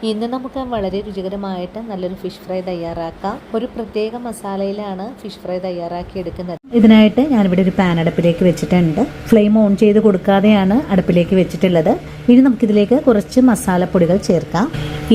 ഇന്ന് നമുക്ക് വളരെ രുചികരമായിട്ട് നല്ലൊരു ഫിഷ് ഫ്രൈ തയ്യാറാക്കാം. ഒരു പ്രത്യേക മസാലയിലാണ് ഫിഷ് ഫ്രൈ തയ്യാറാക്കി എടുക്കുന്നത്. ഇതിനായിട്ട് ഞാനിവിടെ ഒരു പാൻ അടുപ്പിലേക്ക് വെച്ചിട്ടുണ്ട്. ഫ്ലെയിം ഓൺ ചെയ്ത് കൊടുക്കാതെയാണ് അടുപ്പിലേക്ക് വെച്ചിട്ടുള്ളത്. ഇനി നമുക്കിതിലേക്ക് കുറച്ച് മസാലപ്പൊടികൾ ചേർക്കാം.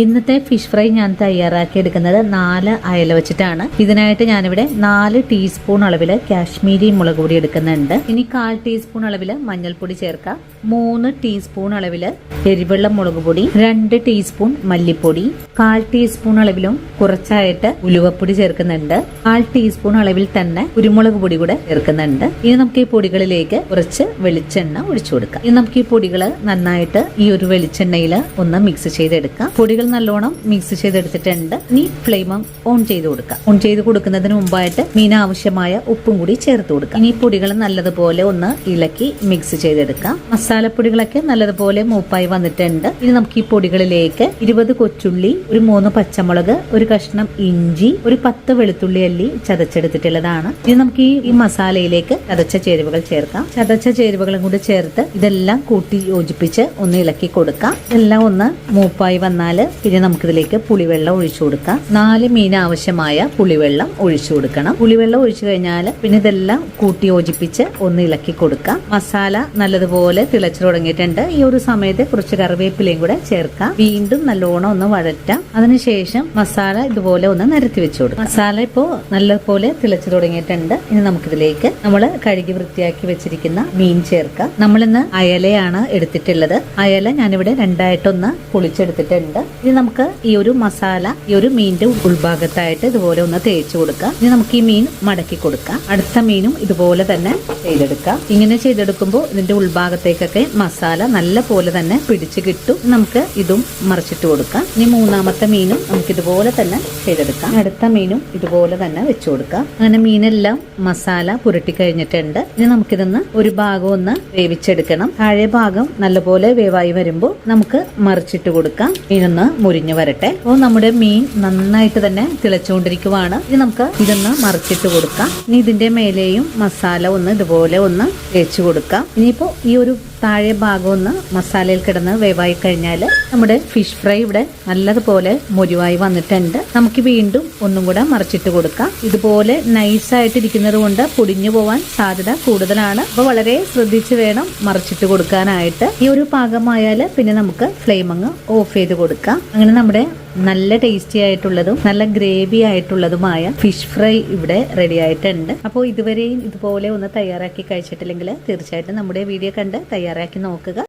ഇന്നത്തെ ഫിഷ് ഫ്രൈ ഞാൻ തയ്യാറാക്കി എടുക്കുന്നത് 4 അയല വെച്ചിട്ടാണ്. ഇതിനായിട്ട് ഞാനിവിടെ 4 ടീസ്പൂൺ അളവിൽ കാശ്മീരി മുളക് പൊടി എടുക്കുന്നുണ്ട്. ഇനി 1/4 ടീസ്പൂൺ അളവിൽ മഞ്ഞൾപ്പൊടി ചേർക്കാം. 3 ടീസ്പൂൺ അളവിൽ എരിവെള്ള മുളക് പൊടി, 2 ടീസ്പൂൺ മല്ലിപ്പൊടി, 1/4 ടീസ്പൂൺ അളവിലും കുറച്ചായിട്ട് ഉലുവപ്പൊടി ചേർക്കുന്നുണ്ട്. 1/4 ടീസ്പൂൺ അളവിൽ തന്നെ കുരുമുളക് പൊടി കൂടെ ചേർക്കുന്നുണ്ട്. ഇനി നമുക്ക് ഈ പൊടികളിലേക്ക് കുറച്ച് വെളിച്ചെണ്ണ ഒഴിച്ചു കൊടുക്കാം. ഇനി നമുക്ക് ഈ പൊടികൾ നന്നായിട്ട് ഈ ഒരു വെളിച്ചെണ്ണയിൽ ഒന്ന് മിക്സ് ചെയ്തെടുക്കാം. പൊടികൾ നല്ലോണം മിക്സ് ചെയ്തെടുത്തിട്ടുണ്ട്. ഇനി ഫ്ലെയിം ഓൺ ചെയ്ത് കൊടുക്കാം. ഓൺ ചെയ്ത് കൊടുക്കുന്നതിന് മുമ്പായിട്ട് മീൻ ആവശ്യമായ ഉപ്പും കൂടി ചേർത്ത് കൊടുക്കാം. ഇനി പൊടികൾ നല്ലതുപോലെ ഒന്ന് ഇളക്കി മിക്സ് ചെയ്തെടുക്കാം. മസാലപ്പൊടികളൊക്കെ നല്ലതുപോലെ മൂപ്പായി വന്നിട്ടുണ്ട്. ഇനി നമുക്ക് ഈ പൊടികളിലേക്ക് 20 കൊച്ചുള്ളി, ഒരു 3 പച്ചമുളക്, ഒരു കഷ്ണം ഇഞ്ചി, ഒരു 10 വെളുത്തുള്ളി അല്ലി ചതച്ചെടുത്തിട്ടുള്ളതാണ്. ഇനി നമുക്ക് ഈ മസാലയിലേക്ക് ചതച്ച ചേരുവകൾ ചേർക്കാം. ചതച്ച ചേരുവകളും കൂടി ചേർത്ത് ഇതെല്ലാം കൂട്ടി യോജിപ്പിച്ച് ഒന്ന് ഇളക്കി കൊടുക്കാം. ഇതെല്ലാം ഒന്ന് മൂപ്പായി വന്നാല് പിന്നെ നമുക്കിതിലേക്ക് പുളിവെള്ളം ഒഴിച്ചു കൊടുക്കാം. 4 മീൻ ആവശ്യമായ പുളിവെള്ളം ഒഴിച്ചു കൊടുക്കണം. പുളിവെള്ളം ഒഴിച്ചു കഴിഞ്ഞാൽ പിന്നെ ഇതെല്ലാം കൂട്ടി യോജിപ്പിച്ച് ഒന്ന് ഇളക്കി കൊടുക്കാം. മസാല നല്ലതുപോലെ തിളച്ചു തുടങ്ങിയിട്ടുണ്ട്. ഈ ഒരു സമയത്ത് കുറച്ച് കറിവേപ്പിലയും കൂടെ ചേർക്കാം. വീണ്ടും നല്ലോണം ഒന്ന് വഴറ്റാം. അതിനുശേഷം മസാല ഇതുപോലെ ഒന്ന് നിരത്തി വെച്ചു കൊടുക്കാം. മസാല ഇപ്പോൾ നല്ലപോലെ തിളച്ചു തുടങ്ങിയിട്ടുണ്ട്. ഇനി നമുക്കിതിലേക്ക് നമ്മൾ കഴുകി വൃത്തിയാക്കി വെച്ചിരിക്കുന്ന മീൻ ചേർക്കാം. നമ്മളിന്ന് അയലയാണ് എടുത്തിട്ടുള്ളത്. അയല ഞാനിവിടെ 2ആയിട്ടൊന്ന് പൊളിച്ചെടുത്തിട്ടുണ്ട്. ഇനി നമുക്ക് ഈ ഒരു മസാല ഈ ഒരു മീനിന്റെ ഉൾഭാഗത്തായിട്ട് ഇതുപോലെ ഒന്ന് തേച്ച് കൊടുക്കാം. ഇനി നമുക്ക് ഈ മീൻ മടക്കി കൊടുക്കാം. അടുത്ത മീനും ഇതുപോലെ തന്നെ ചെയ്തെടുക്കാം. ഇങ്ങനെ ചെയ്തെടുക്കുമ്പോൾ ഇതിന്റെ ഉൾഭാഗത്തേക്കൊക്കെ മസാല നല്ല പോലെ തന്നെ പിടിച്ച് കിട്ടും. നമുക്ക് ഇതും മറിച്ചിട്ട് കൊടുക്കാം. ഇനി 3ാമത്തെ മീനും നമുക്ക് ഇതുപോലെ തന്നെ ചെയ്തെടുക്കാം. അടുത്ത മീനും ഇതുപോലെ തന്നെ വെച്ചു കൊടുക്കാം. അങ്ങനെ മീനെല്ലാം മസാല പുരട്ടി കഴിഞ്ഞിട്ടുണ്ട്. ഇനി നമുക്കിതൊന്ന് ഒരു ഭാഗം ഒന്ന് വേവിച്ചെടുക്കണം. താഴെ ഭാഗം നല്ലപോലെ വേവായി വരുമ്പോൾ നമുക്ക് മറിച്ചിട്ട് കൊടുക്കാം. മീനൊന്ന് മുരിഞ്ഞു വരട്ടെ. അപ്പോൾ നമ്മുടെ മീൻ നന്നായിട്ട് തന്നെ തിളച്ചുകൊണ്ടിരിക്കുവാണ്. ഇനി നമുക്ക് ഇതൊന്ന് മറിച്ചിട്ട് കൊടുക്കാം. ഇനി ഇതിന്റെ മേലെയും മസാല ഒന്ന് ഇതുപോലെ ഒന്ന് തേച്ചു കൊടുക്കാം. ഇനിയിപ്പോ ഈ ഒരു താഴെ ഭാഗം ഒന്ന് മസാലയിൽ കിടന്ന് വേവായി കഴിഞ്ഞാൽ നമ്മുടെ ഫിഷ് ഫ്രൈ ഇവിടെ നല്ലതുപോലെ മുരിവായി വന്നിട്ടുണ്ട്. നമുക്ക് വീണ്ടും ഒന്നും കൂടെ മറിച്ചിട്ട് കൊടുക്കാം. ഇതുപോലെ നൈസായിട്ടിരിക്കുന്നത് കൊണ്ട് പൊടിഞ്ഞു പോവാൻ സാധ്യത കൂടുതലാണ്. അപ്പോൾ വളരെ ശ്രദ്ധിച്ച് വേണം മറിച്ചിട്ട് കൊടുക്കാനായിട്ട്. ഈ ഒരു പാകമായാൽ പിന്നെ നമുക്ക് ഫ്ലെയിം അങ്ങ് ഓഫ് ചെയ്ത് കൊടുക്കാം. അങ്ങനെ നമ്മുടെ നല്ല ടേസ്റ്റി ആയിട്ടുള്ളതും നല്ല ഗ്രേവി ആയിട്ടുള്ളതുമായ ഫിഷ് ഫ്രൈ ഇവിടെ റെഡി ആയിട്ടുണ്ട്. അപ്പോൾ ഇതുവരെയും ഇതുപോലെ ഒന്ന് തയ്യാറാക്കി കഴിച്ചിട്ടില്ലെങ്കിൽ തീർച്ചയായിട്ടും നമ്മുടെ വീഡിയോ കണ്ട് തയ്യാറാക്കി നോക്കുക.